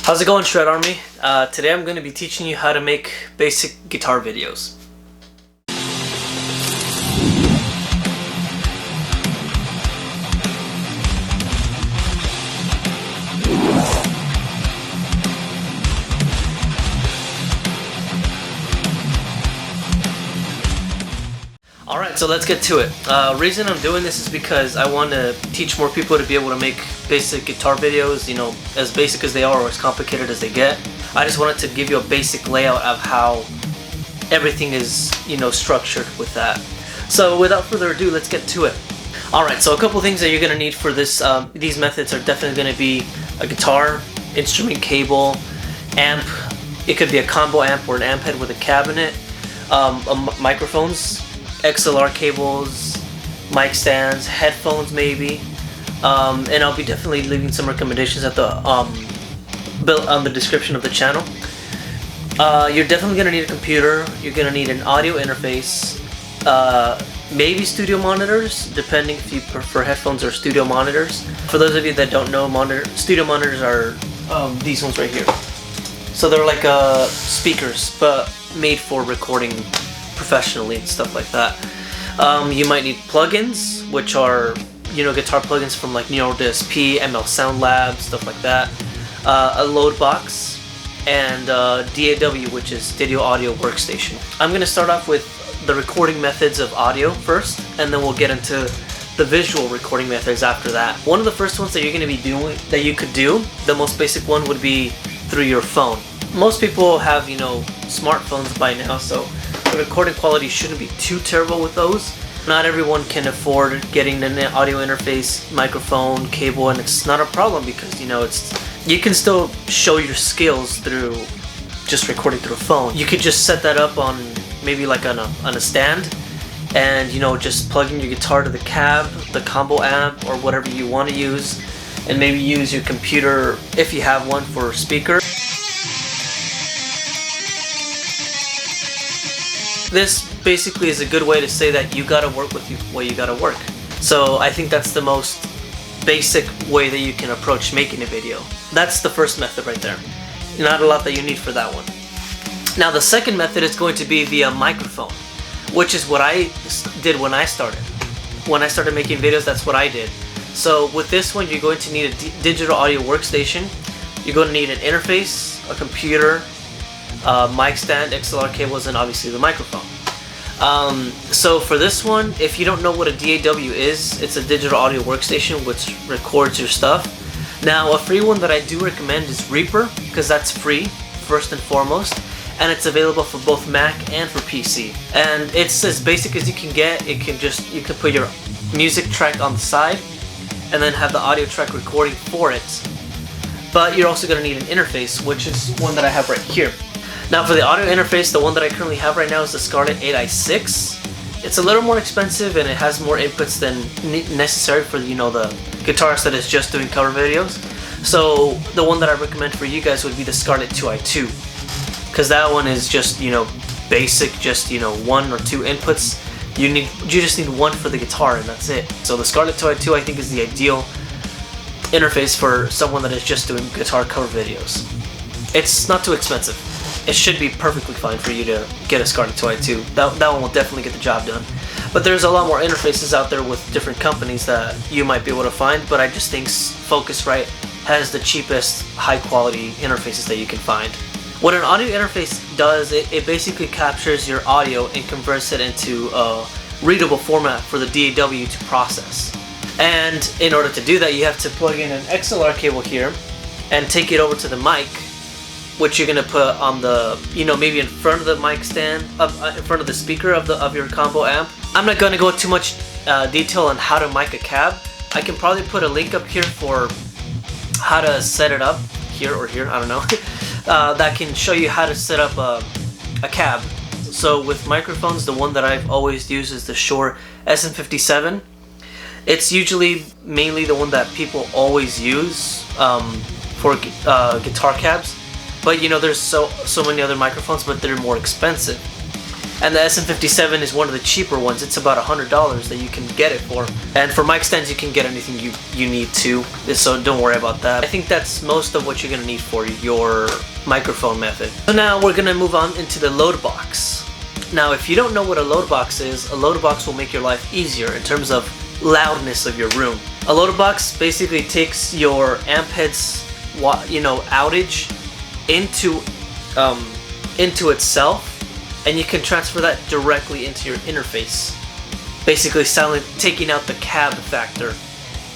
How's it going, Shred Army? Today I'm going to be teaching you how to make basic guitar videos. Alright, so let's get to it. Reason I'm doing this is because I want to teach more people to be able to make basic guitar videos, you know, as basic as they are or as complicated as they get. I just wanted to give you a basic layout of how everything is, you know, structured with that. So without further ado, let's get to it. Alright, so a couple things that you're going to need for this, these methods are definitely going to be a guitar, instrument cable, amp. It could be a combo amp or an amp head with a cabinet, microphones, XLR cables, mic stands, headphones maybe, and I'll be definitely leaving some recommendations at the on the description of the channel. You're definitely going to need a computer. You're going to need an audio interface, maybe studio monitors, depending if you prefer headphones or studio monitors. For those of you that don't know, studio monitors are these ones right here. So they're like speakers, but made for recording professionally and stuff like that. You might need plugins, which are, you know, guitar plugins from like Neural DSP, ML Sound Lab, stuff like that. A load box, and DAW, which is Digital Audio Workstation. I'm going to start off with the recording methods of audio first, and then we'll get into the visual recording methods after that. One of the first ones that you're going to be doing, that you could do, the most basic one would be through your phone. Most people have, you know, smartphones by now, so the recording quality shouldn't be too terrible with those. Not everyone can afford getting an audio interface, microphone, cable, and it's not a problem because, you know, you can still show your skills through just recording through a phone. You could just set that up on maybe like on a stand, and, you know, just plug in your guitar to the cab, the combo amp, or whatever you want to use, and maybe use your computer if you have one for speaker. This basically is a good way to say that you gotta work with what you gotta work. So I think that's the most basic way that you can approach making a video. That's the first method right there. Not a lot that you need for that one. Now the second method is going to be via microphone, which is what I did when I started. When I started making videos, that's what I did. So with this one, you're going to need a digital audio workstation. You're going to need an interface, a computer, mic stand, XLR cables, and obviously the microphone. So for this one, if you don't know what a DAW is, it's a digital audio workstation which records your stuff. Now a free one that I do recommend is Reaper, because that's free first and foremost, and it's available for both Mac and for PC. And it's as basic as you can get. You can put your music track on the side and then have the audio track recording for it. But you're also going to need an interface, which is one that I have right here. Now for the audio interface, the one that I currently have right now is the Scarlett 8i6. It's a little more expensive and it has more inputs than necessary for, you know, the guitarist that is just doing cover videos. So the one that I recommend for you guys would be the Scarlett 2i2, because that one is just, you know, basic, just, you know, one or two inputs. You just need one for the guitar and that's it. So the Scarlett 2i2 I think is the ideal interface for someone that is just doing guitar cover videos. It's not too expensive. It should be perfectly fine for you to get a Scarlett 2i2. That one will definitely get the job done. But there's a lot more interfaces out there with different companies that you might be able to find, but I just think Focusrite has the cheapest, high quality interfaces that you can find. What an audio interface does, it basically captures your audio and converts it into a readable format for the DAW to process. And in order to do that, you have to plug in an XLR cable here and take it over to the mic, which you're gonna put on the, you know, maybe in front of the mic stand, in front of the speaker of your combo amp. I'm not gonna go too much detail on how to mic a cab. I can probably put a link up here for how to set it up, here or here, I don't know, that can show you how to set up a cab. So with microphones, the one that I've always used is the Shure SM57. It's usually mainly the one that people always use for guitar cabs. But you know, there's so many other microphones, but they're more expensive. And the SM57 is one of the cheaper ones. It's about $100 that you can get it for. And for mic stands, you can get anything you need to, so don't worry about that. I think that's most of what you're gonna need for your microphone method. So now we're gonna move on into the load box. Now, if you don't know what a load box is, a load box will make your life easier in terms of loudness of your room. A load box basically takes your amp head's outage into itself, and you can transfer that directly into your interface. Basically taking out the cab factor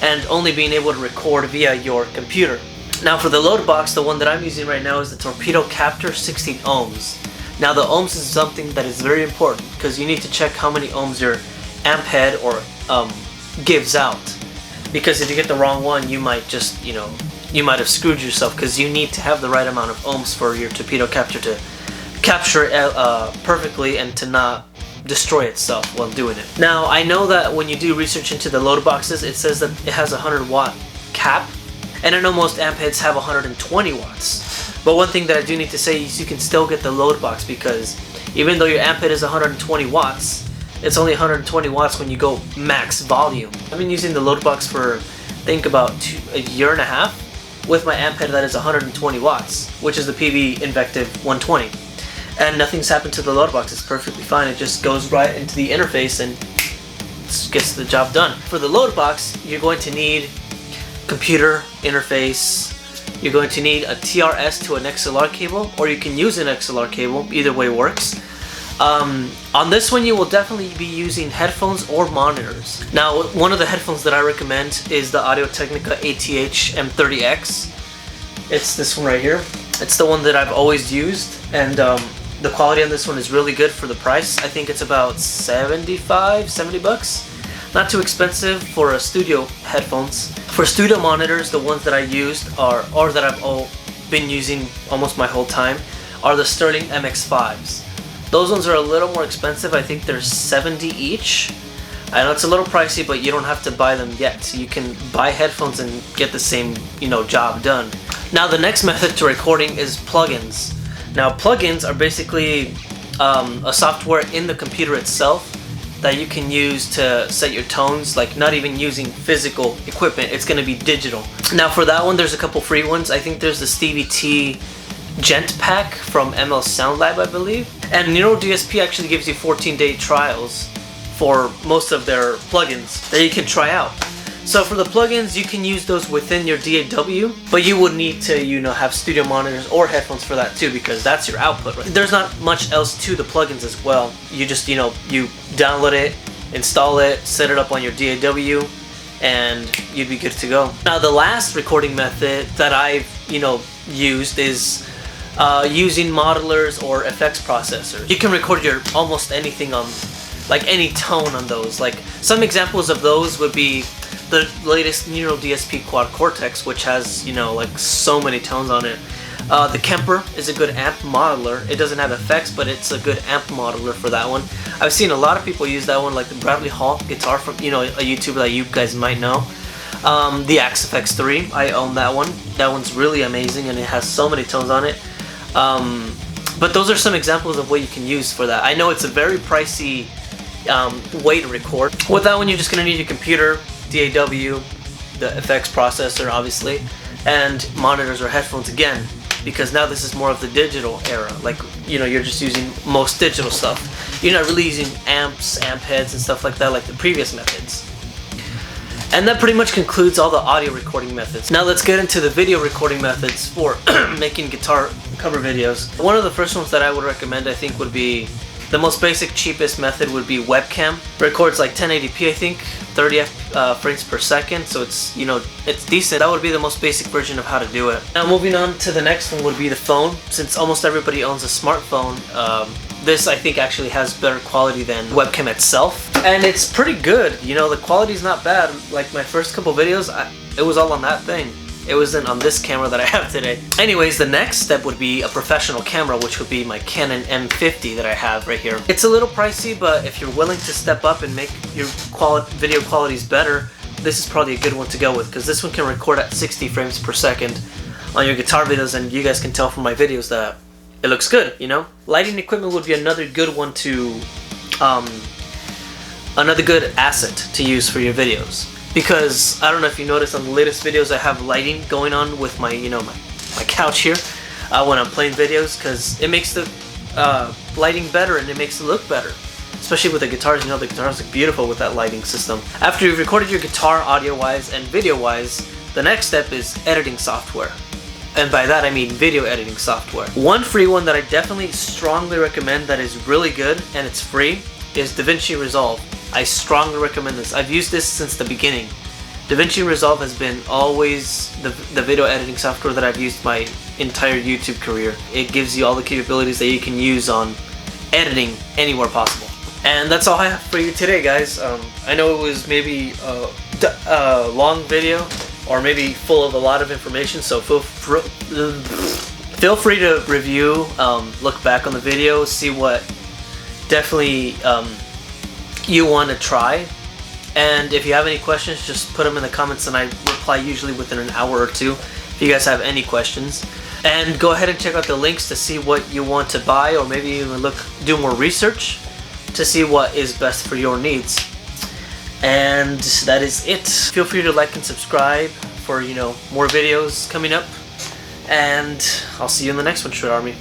and only being able to record via your computer. Now for the load box, the one that I'm using right now is the Torpedo Captor 16 ohms. Now the ohms is something that is very important because you need to check how many ohms your amp head or gives out. Because if you get the wrong one, you might just, you might have screwed yourself, because you need to have the right amount of ohms for your Torpedo Captor to capture it perfectly and to not destroy itself while doing it. Now I know that when you do research into the load boxes, it says that it has a 100-watt cap, and I know most amp heads have 120 watts. But one thing that I do need to say is you can still get the load box, because even though your amp head is 120 watts, it's only 120 watts when you go max volume. I've been using the load box for I think about a year and a half with my amp head that is 120 watts, which is the PV Invective 120. And nothing's happened to the load box. It's perfectly fine. It just goes right into the interface and gets the job done. For the load box, you're going to need computer interface. You're going to need a TRS to an XLR cable, or you can use an XLR cable. Either way works. On this one, you will definitely be using headphones or monitors. Now, one of the headphones that I recommend is the Audio-Technica ATH M30X. It's this one right here. It's the one that I've always used, and the quality on this one is really good for the price. I think it's about 70 bucks. Not too expensive for a studio headphones. For studio monitors, the ones that I used or that I've been using almost my whole time, are the Sterling MX5s. Those ones are a little more expensive. I think they're 70 each. I know it's a little pricey, but you don't have to buy them yet. You can buy headphones and get the same, job done. Now the next method to recording is plugins. Now plugins are basically a software in the computer itself that you can use to set your tones, like not even using physical equipment. It's going to be digital. Now for that one, there's a couple free ones. I think there's the Stevie T Gent Pack from ML Sound Lab, I believe. And Nero DSP actually gives you 14-day trials for most of their plugins that you can try out. So for the plugins, you can use those within your DAW, but you would need to, have studio monitors or headphones for that too, because that's your output, right? There's not much else to the plugins as well. You just, you download it, install it, set it up on your DAW, and you'd be good to go. Now the last recording method that I've, used is using modelers or effects processors. You can record your almost anything on, like any tone on those. Like some examples of those would be the latest Nero DSP Quad Cortex, which has, like so many tones on it. The Kemper is a good amp modeler. It doesn't have effects, but it's a good amp modeler for that one. I've seen a lot of people use that one, like the Bradley Hall guitar from, a YouTuber that you guys might know. The Axe FX3, I own that one. That one's really amazing, and it has so many tones on it. But those are some examples of what you can use for that. I know it's a very pricey way to record. With that one, you're just going to need your computer, DAW, the effects processor obviously, and monitors or headphones again, because now this is more of the digital era. Like, you're just using most digital stuff. You're not really using amps, amp heads and stuff like that like the previous methods. And that pretty much concludes all the audio recording methods. Now let's get into the video recording methods for making guitar cover videos. One of the first ones that I would recommend, I think, would be the most basic, cheapest method would be Webcam. It records like 1080p, I think, 30 frames per second, so it's, it's decent. That would be the most basic version of how to do it. Now moving on to the next one would be the phone. Since almost everybody owns a smartphone, this I think actually has better quality than Webcam itself. And it's pretty good, the quality's not bad. Like my first couple videos, it was all on that thing. It wasn't on this camera that I have today. Anyways, the next step would be a professional camera, which would be my Canon M50 that I have right here. It's a little pricey, but if you're willing to step up and make your video qualities better, this is probably a good one to go with, because this one can record at 60 frames per second on your guitar videos, and you guys can tell from my videos that it looks good, you know? Lighting equipment would be another good one to, another good asset to use for your videos. Because, I don't know if you noticed on the latest videos, I have lighting going on with my, you know, my couch here when I'm playing videos, because it makes the lighting better and it makes it look better. Especially with the guitars, you know, the guitars look beautiful with that lighting system. After you've recorded your guitar audio-wise and video-wise, the next step is editing software. And by that I mean video editing software. One free one that I definitely strongly recommend that is really good and it's free is DaVinci Resolve. I strongly recommend this. I've used this since the beginning. DaVinci Resolve has been always the video editing software that I've used my entire YouTube career. It gives you all the capabilities that you can use on editing anywhere possible. And that's all I have for you today, guys. I know it was maybe a long video, or maybe full of a lot of information, so feel free to review, look back on the video, see what definitely you want to try. And if you have any questions, just put them in the comments and I reply usually within an hour or two if you guys have any questions. And go ahead and check out the links to see what you want to buy, or maybe even do more research to see what is best for your needs. And that is it. Feel free to like and subscribe for, you know, more videos coming up. And I'll see you in the next one, Shred Army.